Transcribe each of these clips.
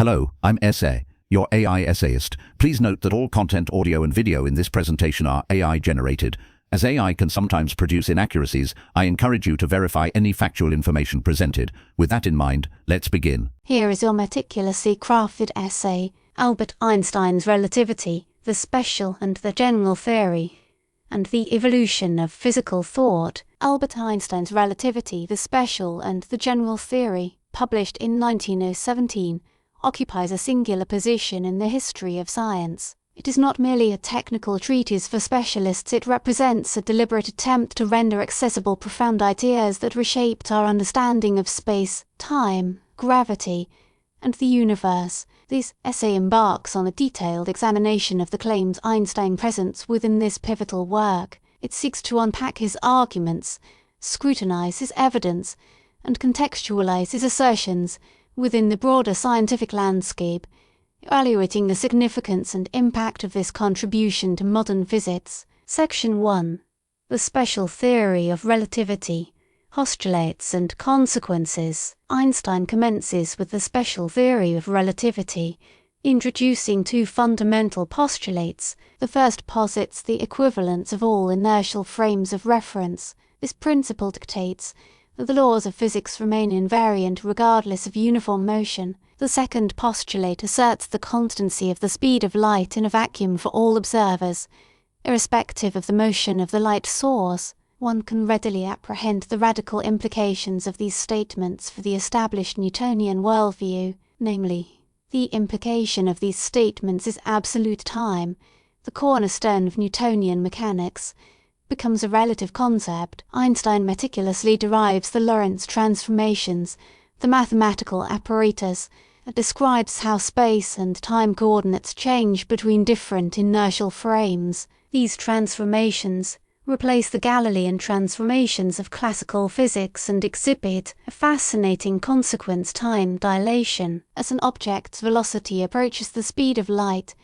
Hello, I'm Essay, your AI essayist. Please note that all content, audio and video in this presentation are AI generated. As AI can sometimes produce inaccuracies, I encourage you to verify any factual information presented. With that in mind, let's begin. Here is your meticulously crafted essay, Albert Einstein's Relativity, the Special and the General Theory, and the Evolution of Physical Thought. Albert Einstein's Relativity, the Special and the General Theory, published in 1917, occupies a singular position in the history of science. It is not merely a technical treatise for specialists, it represents a deliberate attempt to render accessible profound ideas that reshaped our understanding of space, time, gravity, and the universe. This essay embarks on a detailed examination of the claims Einstein presents within this pivotal work. It seeks to unpack his arguments, scrutinize his evidence, and contextualize his assertions within the broader scientific landscape, evaluating the significance and impact of this contribution to modern physics. Section 1. The Special Theory of Relativity, Postulates and Consequences. Einstein commences with the special theory of relativity, introducing two fundamental postulates. The first posits the equivalence of all inertial frames of reference. This principle dictates that the laws of physics remain invariant regardless of uniform motion. The second postulate asserts the constancy of the speed of light in a vacuum for all observers, irrespective of the motion of the light source. One can readily apprehend the radical implications of these statements for the established Newtonian worldview, namely, the implication of these statements is absolute time, the cornerstone of Newtonian mechanics, becomes a relative concept. Einstein meticulously derives the Lorentz transformations, the mathematical apparatus that describes how space and time coordinates change between different inertial frames. These transformations replace the Galilean transformations of classical physics and exhibit a fascinating consequence: time dilation. As an object's velocity approaches the speed of light,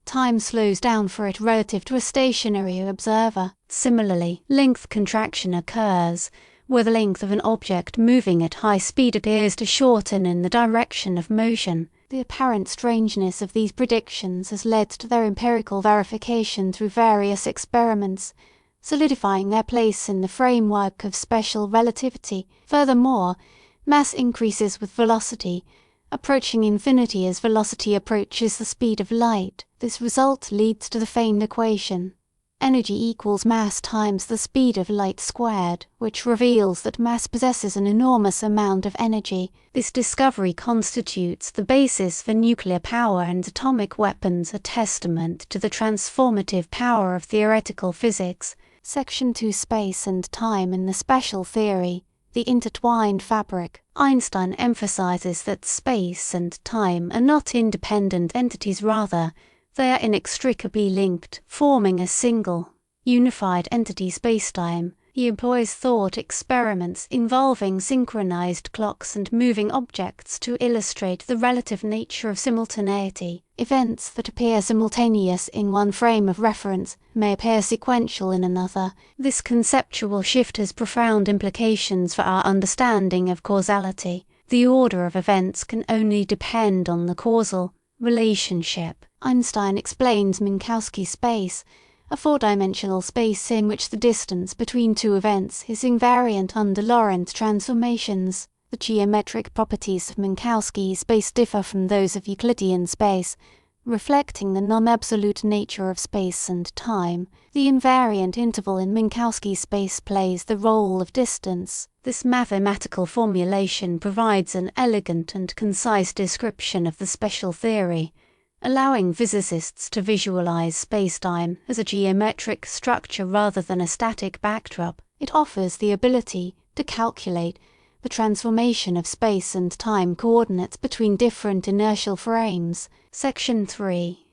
time slows down for it relative to a stationary observer. Similarly, length contraction occurs, where the length of an object moving at high speed appears to shorten in the direction of motion. The apparent strangeness of these predictions has led to their empirical verification through various experiments, solidifying their place in the framework of special relativity. Furthermore, mass increases with velocity, approaching infinity as velocity approaches the speed of light. This result leads to the famed equation: energy equals mass times the speed of light squared, which reveals that mass possesses an enormous amount of energy. This discovery constitutes the basis for nuclear power and atomic weapons, a testament to the transformative power of theoretical physics. Section 2. Space and time in the special theory, the intertwined fabric. Einstein emphasizes that space and time are not independent entities, rather, they are inextricably linked, forming a single, unified entity, spacetime. He employs thought experiments involving synchronized clocks and moving objects to illustrate the relative nature of simultaneity. Events that appear simultaneous in one frame of reference may appear sequential in another. This conceptual shift has profound implications for our understanding of causality. The order of events can only depend on the causal relationship. Einstein explains Minkowski space, a four-dimensional space in which the distance between two events is invariant under Lorentz transformations. The geometric properties of Minkowski space differ from those of Euclidean space, reflecting the non-absolute nature of space and time. The invariant interval in Minkowski space plays the role of distance. This mathematical formulation provides an elegant and concise description of the special theory, allowing physicists to visualize spacetime as a geometric structure rather than a static backdrop. It offers the ability to calculate the transformation of space and time coordinates between different inertial frames. Section 3.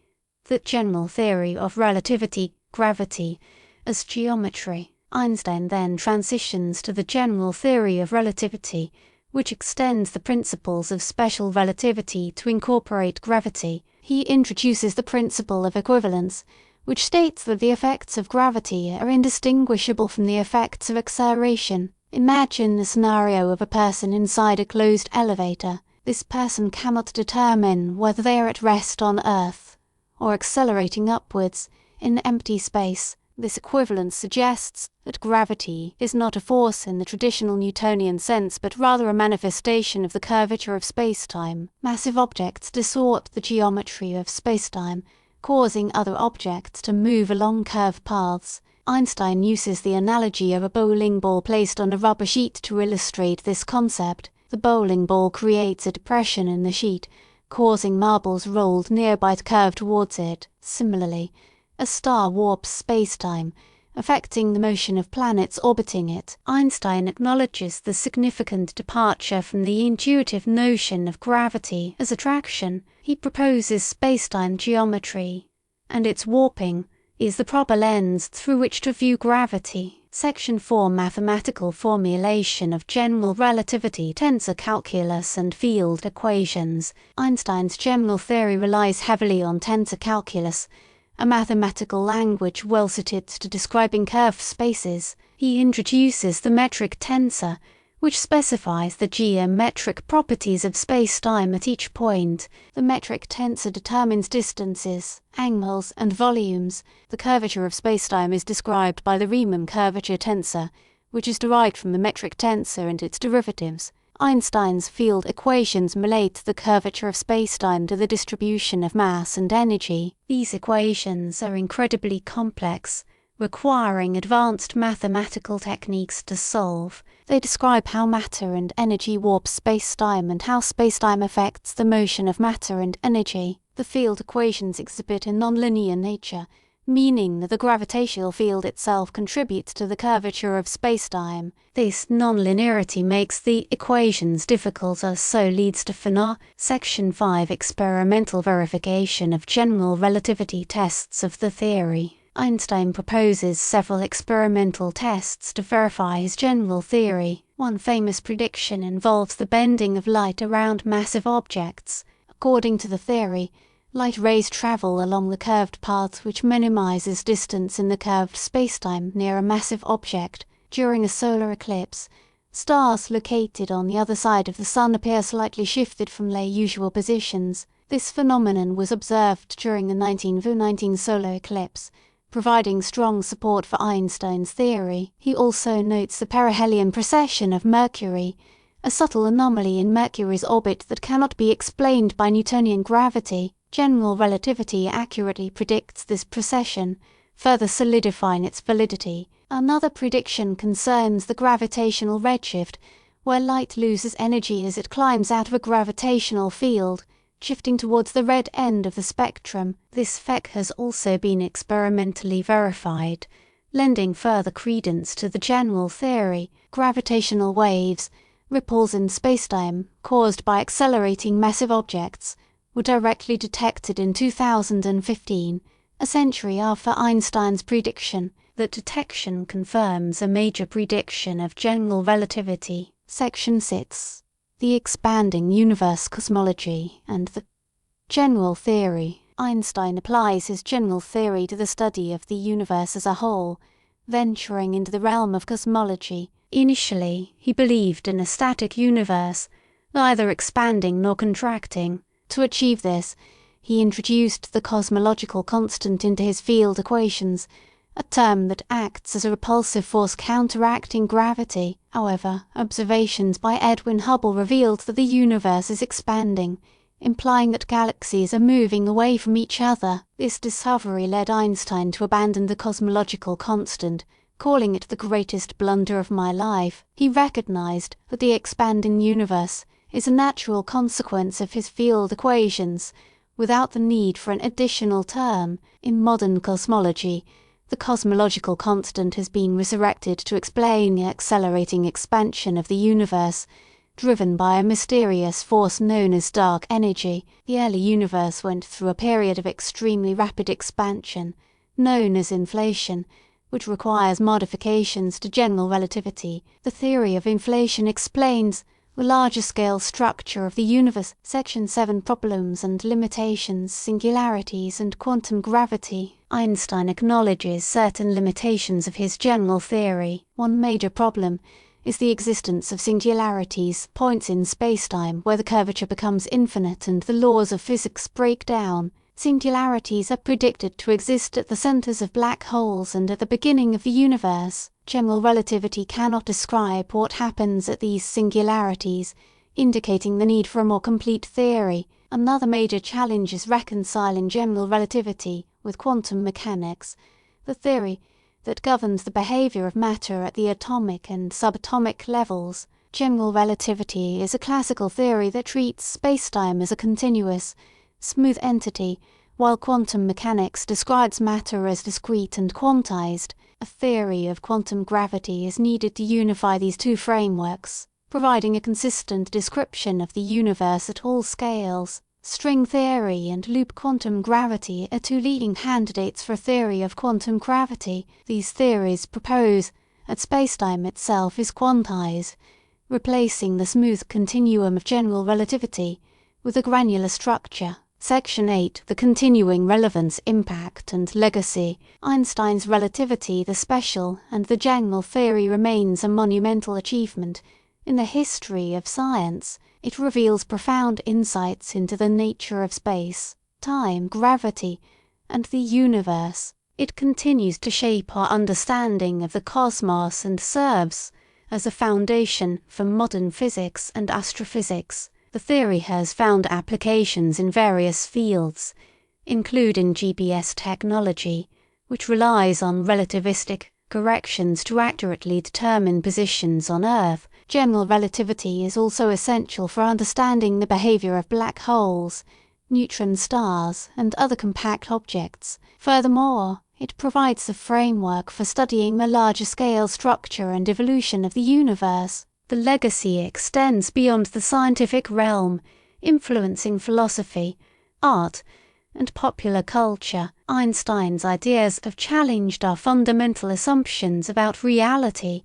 The General Theory of Relativity, Gravity, as Geometry. Einstein then transitions to the General Theory of Relativity, which extends the principles of special relativity to incorporate gravity. He introduces the principle of equivalence, which states that the effects of gravity are indistinguishable from the effects of acceleration. Imagine the scenario of a person inside a closed elevator. This person cannot determine whether they are at rest on Earth or accelerating upwards in empty space. This equivalence suggests that gravity is not a force in the traditional Newtonian sense, but rather a manifestation of the curvature of spacetime. Massive objects distort the geometry of spacetime, causing other objects to move along curved paths. Einstein uses the analogy of a bowling ball placed on a rubber sheet to illustrate this concept. The bowling ball creates a depression in the sheet, causing marbles rolled nearby to curve towards it. Similarly, a star warps spacetime, affecting the motion of planets orbiting it. Einstein acknowledges the significant departure from the intuitive notion of gravity as attraction. He proposes spacetime geometry, and its warping is the proper lens through which to view gravity. Section 4 Mathematical formulation of general relativity, tensor calculus and field equations. Einstein's general theory relies heavily on tensor calculus, a mathematical language well suited to describing curved spaces. He introduces the metric tensor, which specifies the geometric properties of spacetime at each point. The metric tensor determines distances, angles, and volumes. The curvature of spacetime is described by the Riemann curvature tensor, which is derived from the metric tensor and its derivatives. Einstein's field equations relate the curvature of spacetime to the distribution of mass and energy. These equations are incredibly complex, requiring advanced mathematical techniques to solve. They describe how matter and energy warp spacetime and how spacetime affects the motion of matter and energy. The field equations exhibit a nonlinear nature, meaning that the gravitational field itself contributes to the curvature of spacetime. This nonlinearity makes the equations difficult, as so leads to phenomena. Section 5 Experimental verification of general relativity tests of the theory. Einstein proposes several experimental tests to verify his general theory. One famous prediction involves the bending of light around massive objects. According to the theory, light rays travel along the curved path which minimizes distance in the curved spacetime near a massive object. During a solar eclipse, stars located on the other side of the Sun appear slightly shifted from their usual positions. This phenomenon was observed during the 1919 solar eclipse, providing strong support for Einstein's theory. He also notes the perihelion precession of Mercury, a subtle anomaly in Mercury's orbit that cannot be explained by Newtonian gravity. General relativity accurately predicts this precession, further solidifying its validity. Another prediction concerns the gravitational redshift, where light loses energy as it climbs out of a gravitational field, shifting towards the red end of the spectrum. This effect has also been experimentally verified, lending further credence to the general theory. Gravitational waves, ripples in spacetime caused by accelerating massive objects, were directly detected in 2015, a century after Einstein's prediction. That detection confirms a major prediction of general relativity. Section 6. The expanding universe cosmology and the general theory. Einstein applies his general theory to the study of the universe as a whole, venturing into the realm of cosmology. Initially, he believed in a static universe, neither expanding nor contracting. To achieve this, he introduced the cosmological constant into his field equations, a term that acts as a repulsive force counteracting gravity. However, observations by Edwin Hubble revealed that the universe is expanding, implying that galaxies are moving away from each other. This discovery led Einstein to abandon the cosmological constant, calling it the greatest blunder of my life. He recognized that the expanding universe is a natural consequence of his field equations, without the need for an additional term. In modern cosmology, the cosmological constant has been resurrected to explain the accelerating expansion of the universe, driven by a mysterious force known as dark energy. The early universe went through a period of extremely rapid expansion, known as inflation, which requires modifications to general relativity. The theory of inflation explains the larger scale structure of the universe. Section 7 Problems and limitations, singularities and quantum gravity. Einstein acknowledges certain limitations of his general theory. One major problem is the existence of singularities, points in spacetime where the curvature becomes infinite and the laws of physics break down. Singularities are predicted to exist at the centers of black holes and at the beginning of the universe. General relativity cannot describe what happens at these singularities, indicating the need for a more complete theory. Another major challenge is reconciling general relativity with quantum mechanics, the theory that governs the behavior of matter at the atomic and subatomic levels. General relativity is a classical theory that treats spacetime as a continuous, smooth entity, while quantum mechanics describes matter as discrete and quantized. A theory of quantum gravity is needed to unify these two frameworks, providing a consistent description of the universe at all scales. String theory and loop quantum gravity are two leading candidates for a theory of quantum gravity. These theories propose that spacetime itself is quantized, replacing the smooth continuum of general relativity with a granular structure. Section 8. The continuing relevance, impact and legacy. Einstein's relativity, the special and the general theory remains a monumental achievement in the history of science. It reveals profound insights into the nature of space, time, gravity, and the universe. It continues to shape our understanding of the cosmos and serves as a foundation for modern physics and astrophysics. The theory has found applications in various fields, including GPS technology, which relies on relativistic corrections to accurately determine positions on Earth. General relativity is also essential for understanding the behavior of black holes, neutron stars, and other compact objects. Furthermore, it provides a framework for studying the larger-scale structure and evolution of the universe. The legacy extends beyond the scientific realm, influencing philosophy, art, and popular culture. Einstein's ideas have challenged our fundamental assumptions about reality,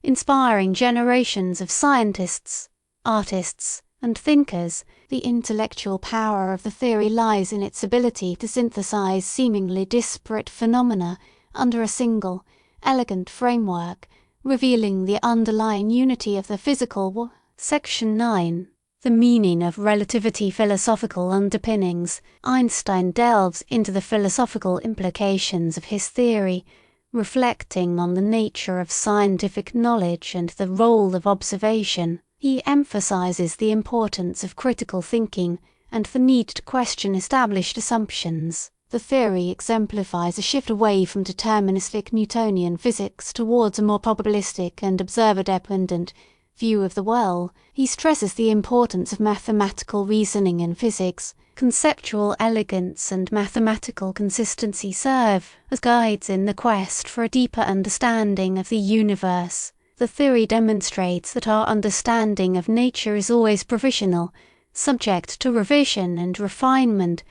inspiring generations of scientists, artists, and thinkers. The intellectual power of the theory lies in its ability to synthesize seemingly disparate phenomena under a single, elegant framework, revealing the underlying unity of the physical world. Section 9. The meaning of relativity, philosophical underpinnings. Einstein delves into the philosophical implications of his theory, reflecting on the nature of scientific knowledge and the role of observation. He emphasizes the importance of critical thinking and the need to question established assumptions. The theory exemplifies a shift away from deterministic Newtonian physics towards a more probabilistic and observer-dependent view of the world. He stresses the importance of mathematical reasoning in physics. Conceptual elegance and mathematical consistency serve as guides in the quest for a deeper understanding of the universe. The theory demonstrates that our understanding of nature is always provisional, subject to revision and refinement.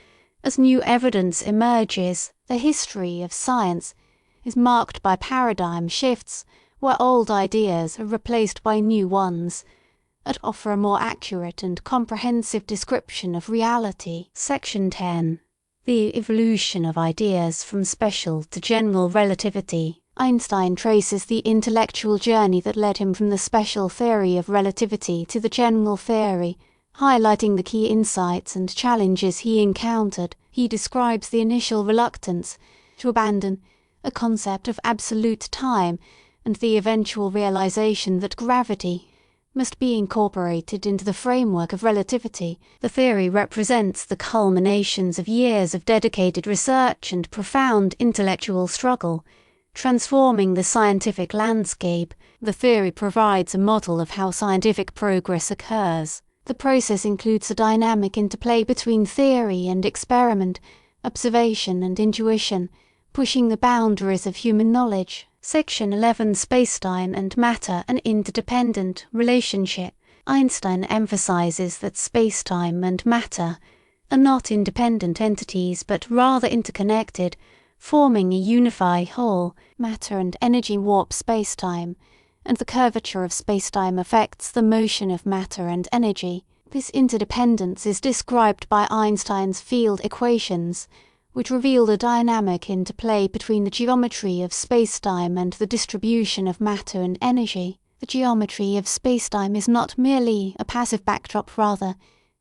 As new evidence emerges, the history of science is marked by paradigm shifts where old ideas are replaced by new ones that offer a more accurate and comprehensive description of reality. Section 10. The evolution of ideas from special to general relativity. Einstein traces the intellectual journey that led him from the special theory of relativity to the general theory, highlighting the key insights and challenges he encountered. He describes the initial reluctance to abandon a concept of absolute time and the eventual realization that gravity must be incorporated into the framework of relativity. The theory represents the culminations of years of dedicated research and profound intellectual struggle, transforming the scientific landscape. The theory provides a model of how scientific progress occurs. The process includes a dynamic interplay between theory and experiment, observation and intuition, pushing the boundaries of human knowledge. Section 11. Spacetime and matter, an interdependent relationship. Einstein emphasizes that spacetime and matter are not independent entities but rather interconnected, forming a unified whole. Matter and energy warp spacetime, and the curvature of spacetime affects the motion of matter and energy. This interdependence is described by Einstein's field equations, which reveal the dynamic interplay between the geometry of spacetime and the distribution of matter and energy. The geometry of spacetime is not merely a passive backdrop, rather,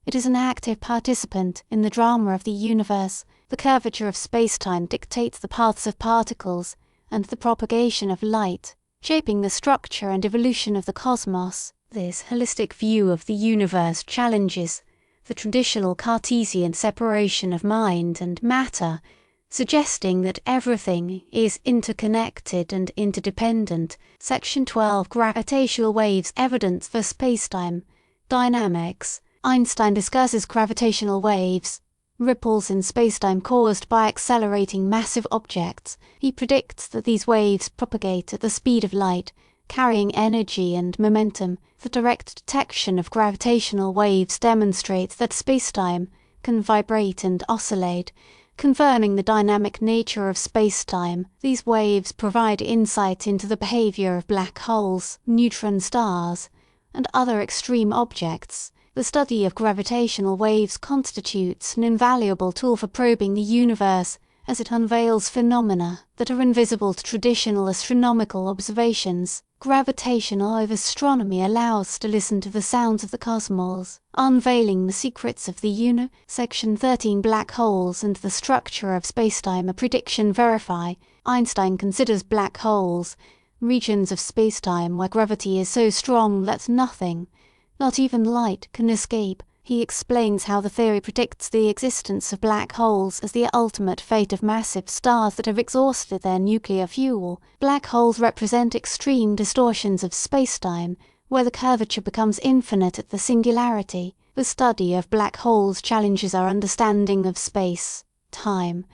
it is an active participant in the drama of the universe. The curvature of spacetime dictates the paths of particles and the propagation of light, shaping the structure and evolution of the cosmos. This holistic view of the universe challenges the traditional Cartesian separation of mind and matter, suggesting that everything is interconnected and interdependent. Section 12. Gravitational waves, evidence for spacetime dynamics. Einstein discusses gravitational waves, ripples in spacetime caused by accelerating massive objects. He predicts that these waves propagate at the speed of light, carrying energy and momentum. The direct detection of gravitational waves demonstrates that spacetime can vibrate and oscillate, confirming the dynamic nature of spacetime. These waves provide insight into the behavior of black holes, neutron stars, and other extreme objects. The study of gravitational waves constitutes an invaluable tool for probing the universe as it unveils phenomena that are invisible to traditional astronomical observations. Gravitational astronomy allows us to listen to the sounds of the cosmos, unveiling the secrets of the Section 13. Black holes and the structure of spacetime. A prediction verify. Einstein considers black holes regions of spacetime where gravity is so strong that nothing, not even light, can escape. He explains how the theory predicts the existence of black holes as the ultimate fate of massive stars that have exhausted their nuclear fuel. Black holes represent extreme distortions of spacetime, where the curvature becomes infinite at the singularity. The study of black holes challenges our understanding of space, time,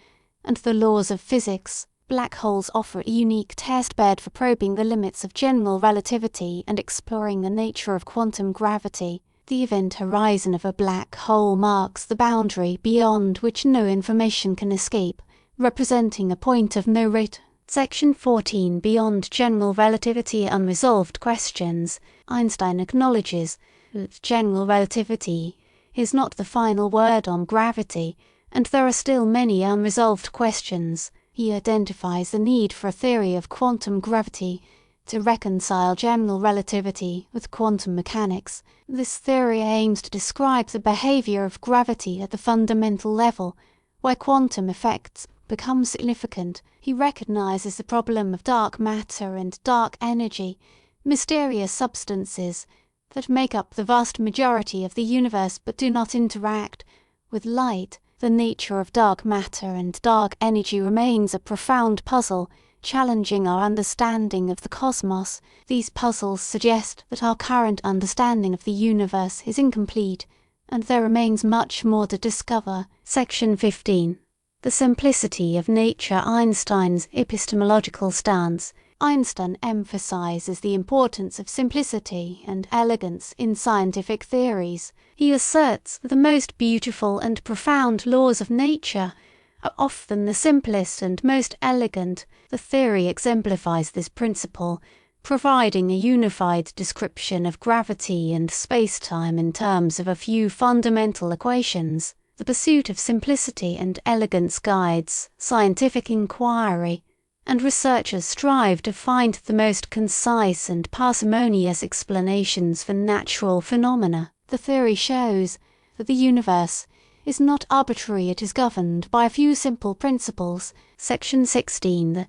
and the laws of physics. Black holes offer a unique testbed for probing the limits of general relativity and exploring the nature of quantum gravity. The event horizon of a black hole marks the boundary beyond which no information can escape, representing a point of no return. Section 14. Beyond general relativity, unresolved questions. Einstein acknowledges that general relativity is not the final word on gravity, and there are still many unresolved questions. He identifies the need for a theory of quantum gravity to reconcile general relativity with quantum mechanics. This theory aims to describe the behavior of gravity at the fundamental level, where quantum effects become significant. He recognizes the problem of dark matter and dark energy, mysterious substances that make up the vast majority of the universe but do not interact with light. The nature of dark matter and dark energy remains a profound puzzle, challenging our understanding of the cosmos. These puzzles suggest that our current understanding of the universe is incomplete, and there remains much more to discover. Section 15. The simplicity of nature. Einstein's epistemological stance. Einstein emphasizes the importance of simplicity and elegance in scientific theories. He asserts that the most beautiful and profound laws of nature are often the simplest and most elegant. The theory exemplifies this principle, providing a unified description of gravity and spacetime in terms of a few fundamental equations. The pursuit of simplicity and elegance guides scientific inquiry, and researchers strive to find the most concise and parsimonious explanations for natural phenomena. The theory shows that the universe is not arbitrary, it is governed by a few simple principles. Section 16. The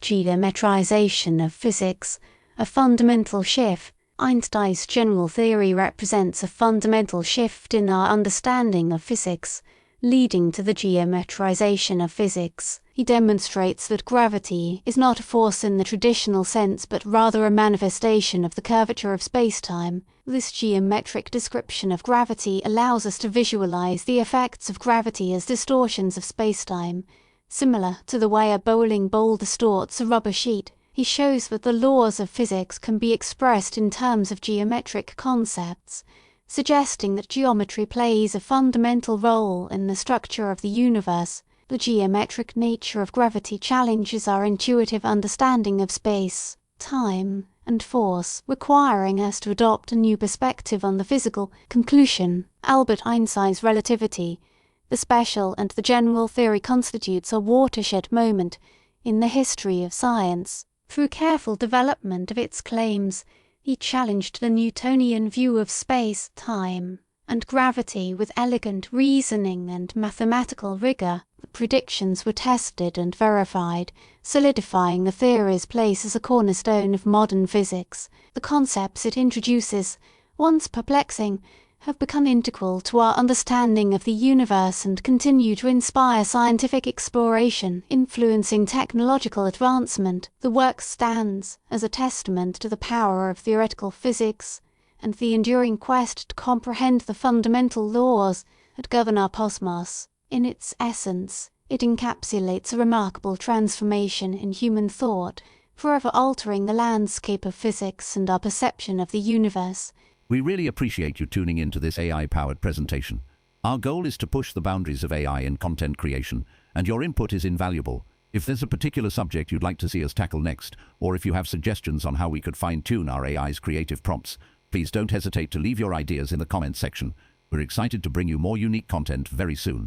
geometrization of physics, a fundamental shift. Einstein's general theory represents a fundamental shift in our understanding of physics, leading to the geometrization of physics. He demonstrates that gravity is not a force in the traditional sense but rather a manifestation of the curvature of spacetime. This geometric description of gravity allows us to visualize the effects of gravity as distortions of spacetime, similar to the way a bowling ball distorts a rubber sheet. He shows that the laws of physics can be expressed in terms of geometric concepts, suggesting that geometry plays a fundamental role in the structure of the universe. The geometric nature of gravity challenges our intuitive understanding of space, time, and force, requiring us to adopt a new perspective on the physical. Conclusion. Albert Einstein's relativity, the special and the general theory constitutes a watershed moment in the history of science. Through careful development of its claims, he challenged the Newtonian view of space, time, and gravity with elegant reasoning and mathematical rigor. The predictions were tested and verified, solidifying the theory's place as a cornerstone of modern physics. The concepts it introduces, once perplexing, have become integral to our understanding of the universe and continue to inspire scientific exploration, influencing technological advancement. The work stands as a testament to the power of theoretical physics and the enduring quest to comprehend the fundamental laws that govern our cosmos. In its essence, it encapsulates a remarkable transformation in human thought, forever altering the landscape of physics and our perception of the universe. We really appreciate you tuning into this AI-powered presentation. Our goal is to push the boundaries of AI in content creation, and your input is invaluable. If there's a particular subject you'd like to see us tackle next, or if you have suggestions on how we could fine-tune our AI's creative prompts, please don't hesitate to leave your ideas in the comments section. We're excited to bring you more unique content very soon.